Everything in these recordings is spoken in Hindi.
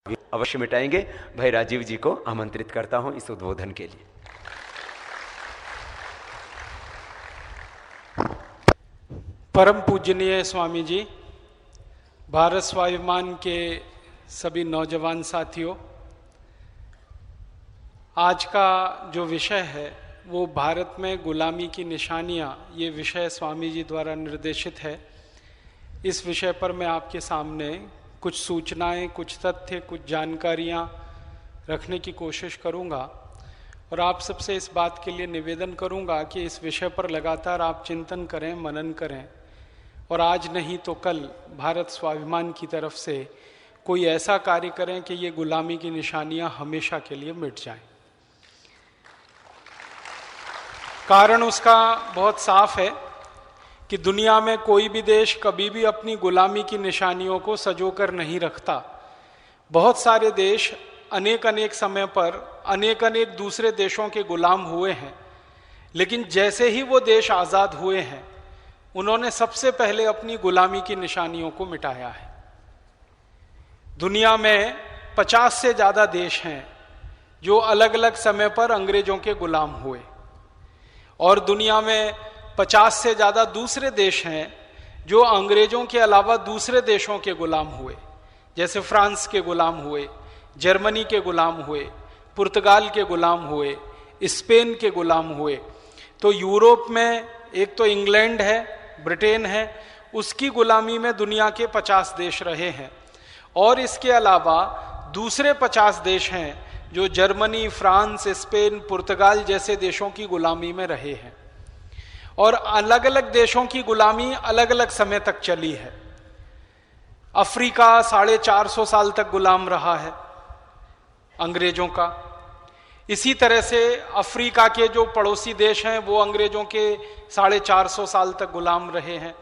अवश्य मिटाएंगे। भाई राजीव जी को आमंत्रित करता हूं इस उद्बोधन के लिए। परम पूजनीय स्वामी जी, भारत स्वाभिमान के सभी नौजवान साथियों, आज का जो विषय है वो भारत में गुलामी की निशानियां, ये विषय स्वामी जी द्वारा निर्देशित है। इस विषय पर मैं आपके सामने कुछ सूचनाएं, कुछ तथ्य, कुछ जानकारियां रखने की कोशिश करूंगा और आप सबसे इस बात के लिए निवेदन करूंगा कि इस विषय पर लगातार आप चिंतन करें, मनन करें और आज नहीं तो कल भारत स्वाभिमान की तरफ से कोई ऐसा कार्य करें कि ये गुलामी की निशानियां हमेशा के लिए मिट जाएं। कारण उसका बहुत साफ है कि दुनिया में कोई भी देश कभी भी अपनी गुलामी की निशानियों को सजोकर नहीं रखता। बहुत सारे देश अनेक अनेक समय पर अनेक अनेक दूसरे देशों के गुलाम हुए हैं, लेकिन जैसे ही वो देश आजाद हुए हैं उन्होंने सबसे पहले अपनी गुलामी की निशानियों को मिटाया है। दुनिया में 50 से ज्यादा देश हैं जो अलग अलग समय पर अंग्रेजों के गुलाम हुए और दुनिया में 50 से ज्यादा दूसरे देश हैं जो अंग्रेजों के अलावा दूसरे देशों के गुलाम हुए, जैसे फ्रांस के गुलाम हुए, जर्मनी के गुलाम हुए, पुर्तगाल के गुलाम हुए, स्पेन के गुलाम हुए। तो यूरोप में एक तो इंग्लैंड है, ब्रिटेन है, उसकी गुलामी में दुनिया के 50 देश रहे हैं और इसके अलावा दूसरे 50 देश हैं जो जर्मनी, फ्रांस, स्पेन, पुर्तगाल जैसे देशों की गुलामी में रहे हैं और अलग अलग देशों की गुलामी अलग अलग समय तक चली है। अफ्रीका 450 साल तक गुलाम रहा है अंग्रेजों का। इसी तरह से अफ्रीका के जो पड़ोसी देश हैं वो अंग्रेजों के 450 साल तक गुलाम रहे हैं।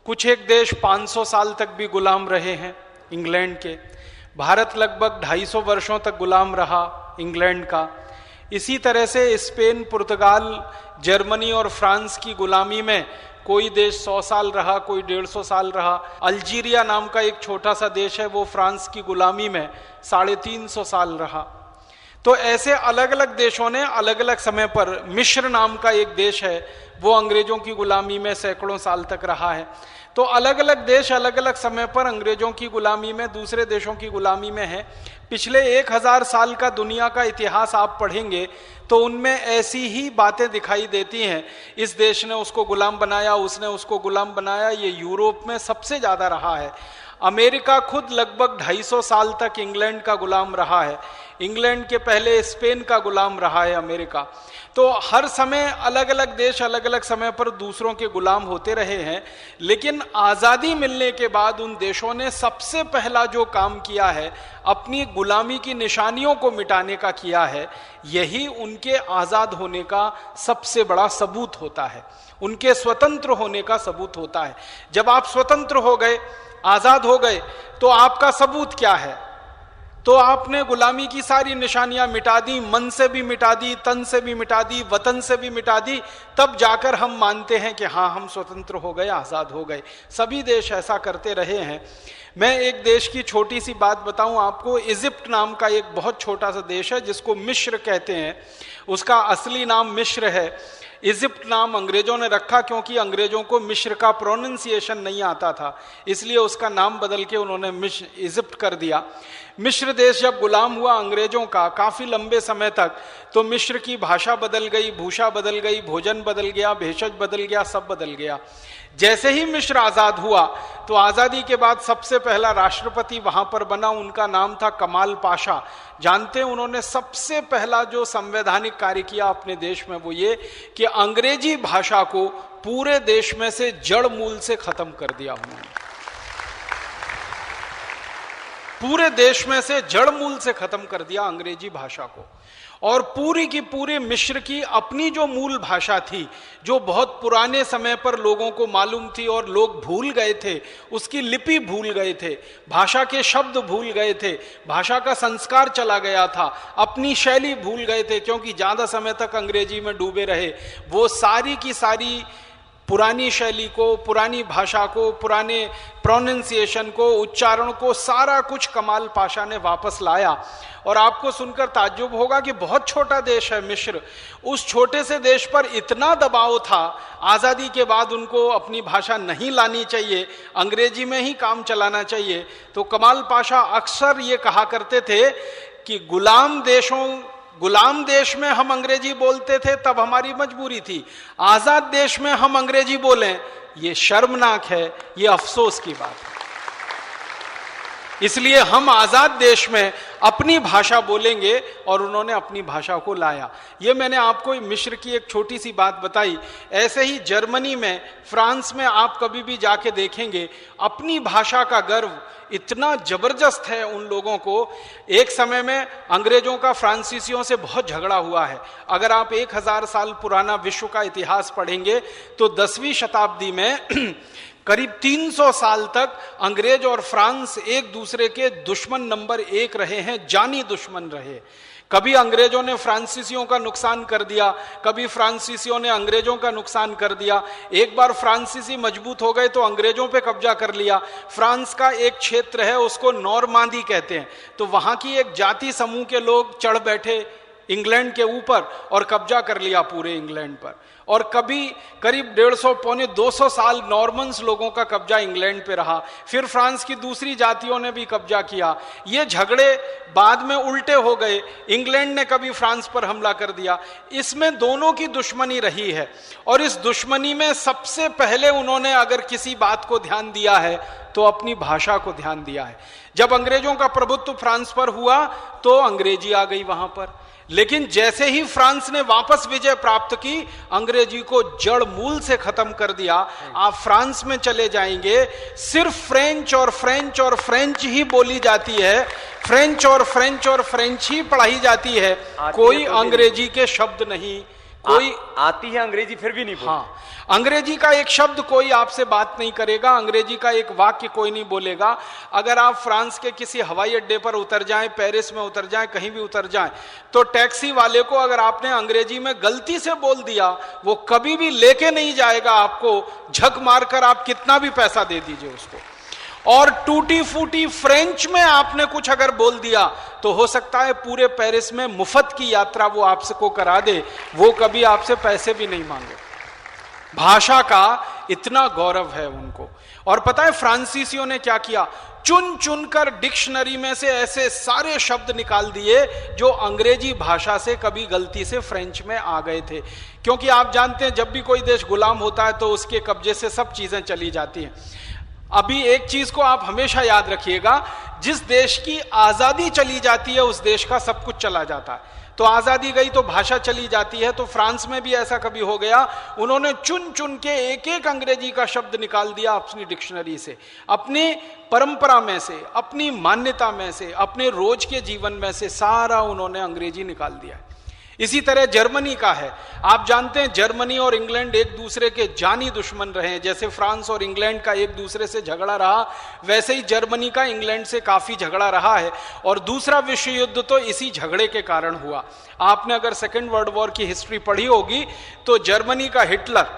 कुछ एक देश 500 साल तक भी गुलाम रहे हैं इंग्लैंड के। भारत लगभग 250 वर्षों तक गुलाम रहा इंग्लैंड का। इसी तरह से स्पेन, पुर्तगाल, जर्मनी और फ्रांस की गुलामी में कोई देश 100 साल रहा, कोई 150 साल रहा। अल्जीरिया नाम का एक छोटा सा देश है, वो फ्रांस की गुलामी में 350 साल रहा। तो ऐसे अलग अलग देशों ने अलग अलग समय पर, मिस्र नाम का एक देश है वो अंग्रेजों की गुलामी में सैकड़ों साल तक रहा है। तो अलग अलग देश अलग अलग समय पर अंग्रेजों की गुलामी में, दूसरे देशों की गुलामी में है। पिछले 1000 साल का दुनिया का इतिहास आप पढ़ेंगे तो उनमें ऐसी ही बातें दिखाई देती हैं। इस देश ने उसको गुलाम बनाया, उसने उसको गुलाम बनाया। ये यूरोप में सबसे ज्यादा रहा है। अमेरिका खुद लगभग 250 साल तक इंग्लैंड का गुलाम रहा है। इंग्लैंड के पहले स्पेन का गुलाम रहा है अमेरिका। तो हर समय अलग अलग देश अलग अलग समय पर दूसरों के गुलाम होते रहे हैं। लेकिन आजादी मिलने के बाद उन देशों ने सबसे पहला जो काम किया है, अपनी गुलामी की निशानियों को मिटाने का किया है। यही उनके आजाद होने का सबसे बड़ा सबूत होता है, उनके स्वतंत्र होने का सबूत होता है। जब आप स्वतंत्र हो गए, आजाद हो गए, तो आपका सबूत क्या है? तो आपने गुलामी की सारी निशानियां मिटा दी, मन से भी मिटा दी, तन से भी मिटा दी, वतन से भी मिटा दी। तब जाकर हम मानते हैं कि हाँ, हम स्वतंत्र हो गए, आजाद हो गए। सभी देश ऐसा करते रहे हैं। मैं एक देश की छोटी सी बात बताऊं आपको। इजिप्ट नाम का एक बहुत छोटा सा देश है जिसको मिस्र कहते हैं। उसका असली नाम मिस्र है। इजिप्ट नाम अंग्रेजों ने रखा क्योंकि अंग्रेजों को मिस्र का प्रोनाउंसिएशन नहीं आता था, इसलिए उसका नाम बदल के उन्होंने इजिप्ट कर दिया। मिस्र देश जब गुलाम हुआ अंग्रेजों का काफी लंबे समय तक, तो मिस्र की भाषा बदल गई, भूषा बदल गई, भोजन बदल गया, भेषज बदल गया, सब बदल गया। जैसे ही मिस्र आजाद हुआ तो आजादी के बाद सबसे पहला राष्ट्रपति वहां पर बना, उनका नाम था कमाल पाशा। जानते हैं उन्होंने सबसे पहला जो संवैधानिक कार्य किया अपने देश में, वो ये कि अंग्रेजी भाषा को पूरे देश में से जड़ मूल से खत्म कर दिया उन्होंने। पूरे देश में से जड़ मूल से खत्म कर दिया अंग्रेजी भाषा को। और पूरी की पूरी मिस्र की अपनी जो मूल भाषा थी, जो बहुत पुराने समय पर लोगों को मालूम थी और लोग भूल गए थे, उसकी लिपि भूल गए थे, भाषा के शब्द भूल गए थे, भाषा का संस्कार चला गया था, अपनी शैली भूल गए थे क्योंकि ज्यादा समय तक अंग्रेजी में डूबे रहे। वो सारी की सारी पुरानी शैली को, पुरानी भाषा को, पुराने प्रोनाउंसिएशन को, उच्चारण को, सारा कुछ कमाल पाशा ने वापस लाया। और आपको सुनकर ताज्जुब होगा कि बहुत छोटा देश है मिस्र, उस छोटे से देश पर इतना दबाव था, आज़ादी के बाद उनको अपनी भाषा नहीं लानी चाहिए, अंग्रेजी में ही काम चलाना चाहिए। तो कमाल पाशा अक्सर ये कहा करते थे कि गुलाम देश में हम अंग्रेजी बोलते थे तब हमारी मजबूरी थी, आजाद देश में हम अंग्रेजी बोलें ये शर्मनाक है, ये अफसोस की बात है। इसलिए हम आजाद देश में अपनी भाषा बोलेंगे, और उन्होंने अपनी भाषा को लाया। ये मैंने आपको मिस्र की एक छोटी सी बात बताई। ऐसे ही जर्मनी में, फ्रांस में आप कभी भी जाके देखेंगे, अपनी भाषा का गर्व इतना जबरदस्त है उन लोगों को। एक समय में अंग्रेजों का फ्रांसीसियों से बहुत झगड़ा हुआ है। अगर आप 1000 साल पुराना विश्व का इतिहास पढ़ेंगे तो 10वीं शताब्दी में करीब 300 साल तक अंग्रेज और फ्रांस एक दूसरे के दुश्मन नंबर 1 रहे हैं, जानी दुश्मन रहे। कभी अंग्रेजों ने फ्रांसीसियों का नुकसान कर दिया, कभी फ्रांसीसियों ने अंग्रेजों का नुकसान कर दिया। एक बार फ्रांसीसी मजबूत हो गए तो अंग्रेजों पे कब्जा कर लिया। फ्रांस का एक क्षेत्र है, उसको नॉर्मांदी कहते हैं, तो वहां की एक जाति समूह के लोग चढ़ बैठे इंग्लैंड के ऊपर और कब्जा कर लिया पूरे इंग्लैंड पर। और कभी करीब 150 पौने 200 साल नॉर्मन्स लोगों का कब्जा इंग्लैंड पे रहा। फिर फ्रांस की दूसरी जातियों ने भी कब्जा किया। ये झगड़े बाद में उल्टे हो गए, इंग्लैंड ने कभी फ्रांस पर हमला कर दिया। इसमें दोनों की दुश्मनी रही है, और इस दुश्मनी में सबसे पहले उन्होंने अगर किसी बात को ध्यान दिया है तो अपनी भाषा को ध्यान दिया है। जब अंग्रेजों का प्रभुत्व फ्रांस पर हुआ तो अंग्रेजी आ गई वहां पर, लेकिन जैसे ही फ्रांस ने वापस विजय प्राप्त की, अंग्रेजी को जड़ मूल से खत्म कर दिया। आप फ्रांस में चले जाएंगे, सिर्फ फ्रेंच और फ्रेंच ही बोली जाती है, फ्रेंच और फ्रेंच ही पढ़ाई जाती है, कोई अंग्रेजी के शब्द नहीं। कोई आती है अंग्रेजी फिर भी नहीं बोलती। हाँ, अंग्रेजी का एक शब्द कोई आपसे बात नहीं करेगा, अंग्रेजी का एक वाक्य कोई नहीं बोलेगा। अगर आप फ्रांस के किसी हवाई अड्डे पर उतर जाएं, पेरिस में उतर जाएं, कहीं भी उतर जाएं, तो टैक्सी वाले को अगर आपने अंग्रेजी में गलती से बोल दिया, वो कभी भी लेके नहीं जाएगा आपको, झक मारकर आप कितना भी पैसा दे दीजिए उसको। और टूटी फूटी फ्रेंच में आपने कुछ अगर बोल दिया तो हो सकता है पूरे पेरिस में मुफ्त की यात्रा वो आपसे को करा दे, वो कभी आपसे पैसे भी नहीं मांगे। भाषा का इतना गौरव है उनको। और पता है फ्रांसीसियों ने क्या किया? चुन चुनकर डिक्शनरी में से ऐसे सारे शब्द निकाल दिए जो अंग्रेजी भाषा से कभी गलती से फ्रेंच में आ गए थे। क्योंकि आप जानते हैं जब भी कोई देश गुलाम होता है तो उसके कब्जे से सब चीजें चली जाती हैं। अभी एक चीज को आप हमेशा याद रखिएगा, जिस देश की आजादी चली जाती है उस देश का सब कुछ चला जाता है। तो आजादी गई तो भाषा चली जाती है। तो फ्रांस में भी ऐसा कभी हो गया, उन्होंने चुन चुन के एक एक अंग्रेजी का शब्द निकाल दिया अपनी डिक्शनरी से, अपनी परंपरा में से, अपनी मान्यता में से, अपने रोज के जीवन में से सारा उन्होंने अंग्रेजी निकाल दिया। इसी तरह जर्मनी का है। आप जानते हैं जर्मनी और इंग्लैंड एक दूसरे के जानी दुश्मन रहे हैं। जैसे फ्रांस और इंग्लैंड का एक दूसरे से झगड़ा रहा, वैसे ही जर्मनी का इंग्लैंड से काफी झगड़ा रहा है। और दूसरा विश्व युद्ध तो इसी झगड़े के कारण हुआ। आपने अगर सेकेंड वर्ल्ड वॉर की हिस्ट्री पढ़ी होगी तो जर्मनी का हिटलर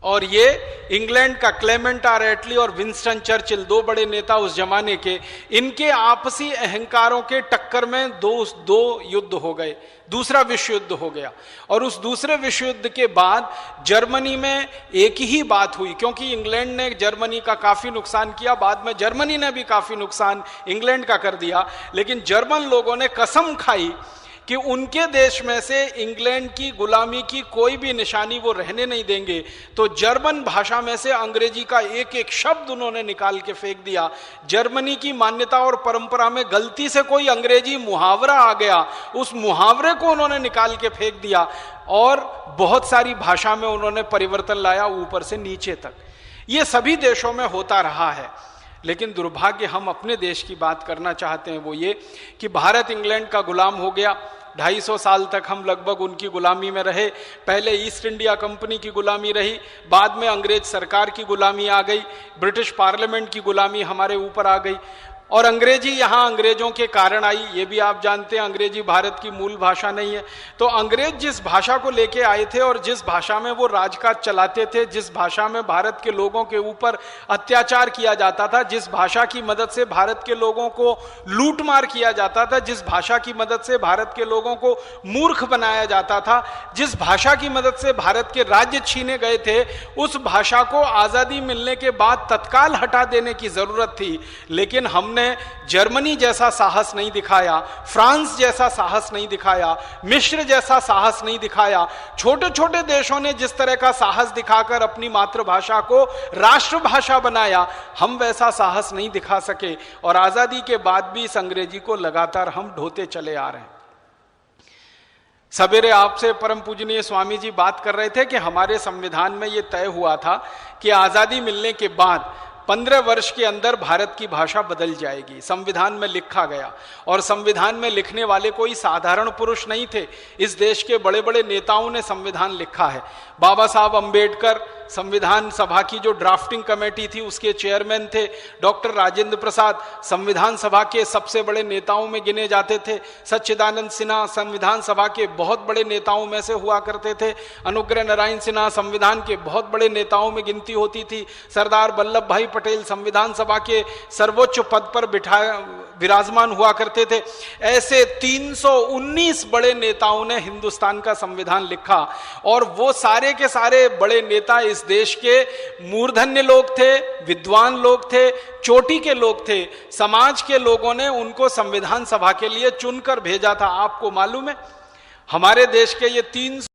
और ये इंग्लैंड का क्लेमेंट आर एटली और विंस्टन चर्चिल, दो बड़े नेता उस जमाने के, इनके आपसी अहंकारों के टक्कर में दो युद्ध हो गए, दूसरा विश्व युद्ध हो गया। और उस दूसरे विश्व युद्ध के बाद जर्मनी में एक ही बात हुई, क्योंकि इंग्लैंड ने जर्मनी का काफी नुकसान किया, बाद में जर्मनी ने भी काफी नुकसान इंग्लैंड का कर दिया। लेकिन जर्मन लोगों ने कसम खाई कि उनके देश में से इंग्लैंड की गुलामी की कोई भी निशानी वो रहने नहीं देंगे। तो जर्मन भाषा में से अंग्रेजी का एक एक शब्द उन्होंने निकाल के फेंक दिया। जर्मनी की मान्यता और परंपरा में गलती से कोई अंग्रेजी मुहावरा आ गया, उस मुहावरे को उन्होंने निकाल के फेंक दिया और बहुत सारी भाषा में उन्होंने परिवर्तन लाया ऊपर से नीचे तक। ये सभी देशों में होता रहा है। लेकिन दुर्भाग्य, हम अपने देश की बात करना चाहते हैं वो ये कि भारत इंग्लैंड का गुलाम हो गया। 250 साल तक हम लगभग उनकी गुलामी में रहे। पहले ईस्ट इंडिया कंपनी की गुलामी रही, बाद में अंग्रेज सरकार की गुलामी आ गई, ब्रिटिश पार्लियामेंट की गुलामी हमारे ऊपर आ गई। और अंग्रेजी यहां अंग्रेजों के कारण आई, ये भी आप जानते हैं, अंग्रेजी भारत की मूल भाषा नहीं है। तो अंग्रेज जिस भाषा को लेके आए थे और जिस भाषा में वो राजकाज चलाते थे, जिस भाषा में भारत के लोगों के ऊपर अत्याचार किया जाता था, जिस भाषा की मदद से भारत के लोगों को लूटमार किया जाता था, जिस भाषा की मदद से भारत के लोगों को मूर्ख बनाया जाता था, जिस भाषा की मदद से भारत के राज्य छीने गए थे, उस भाषा को आजादी मिलने के बाद तत्काल हटा देने की जरूरत थी। लेकिन हमने जर्मनी जैसा साहस नहीं दिखाया, फ्रांस जैसा साहस नहीं दिखाया, मिस्र जैसा साहस नहीं दिखाया। छोटे छोटे देशों ने जिस तरह का साहस दिखाकर अपनी मातृभाषा को राष्ट्रभाषा बनाया, हम वैसा साहस नहीं दिखा सके और आजादी के बाद भी इस अंग्रेजी को लगातार हम ढोते चले आ रहे हैं। सवेरे आपसे परम पूजनीय स्वामी जी बात कर रहे थे कि हमारे संविधान में यह तय हुआ था कि आजादी मिलने के बाद 15 वर्ष के अंदर भारत की भाषा बदल जाएगी। संविधान में लिखा गया, और संविधान में लिखने वाले कोई साधारण पुरुष नहीं थे। इस देश के बड़े बड़े नेताओं ने संविधान लिखा है। बाबा साहब अंबेडकर संविधान सभा की जो ड्राफ्टिंग कमेटी थी उसके चेयरमैन थे। डॉक्टर राजेंद्र प्रसाद संविधान सभा के सबसे बड़े नेताओं में गिने जाते थे। सच्चिदानंद सिन्हा संविधान सभा के बहुत बड़े नेताओं में से हुआ करते थे। अनुग्रह नारायण सिन्हा संविधान के बहुत बड़े नेताओं में गिनती होती थी। सरदार वल्लभ भाई पटेल संविधान सभा के सर्वोच्च पद पर विराजमान हुआ करते थे। ऐसे 319 बड़े नेताओं ने हिंदुस्तान का संविधान लिखा, और वो सारे के सारे बड़े नेता इस देश के मूर्धन्य लोग थे, विद्वान लोग थे, चोटी के लोग थे। समाज के लोगों ने उनको संविधान सभा के लिए चुनकर भेजा था। आपको मालूम है, हमारे देश के ये 300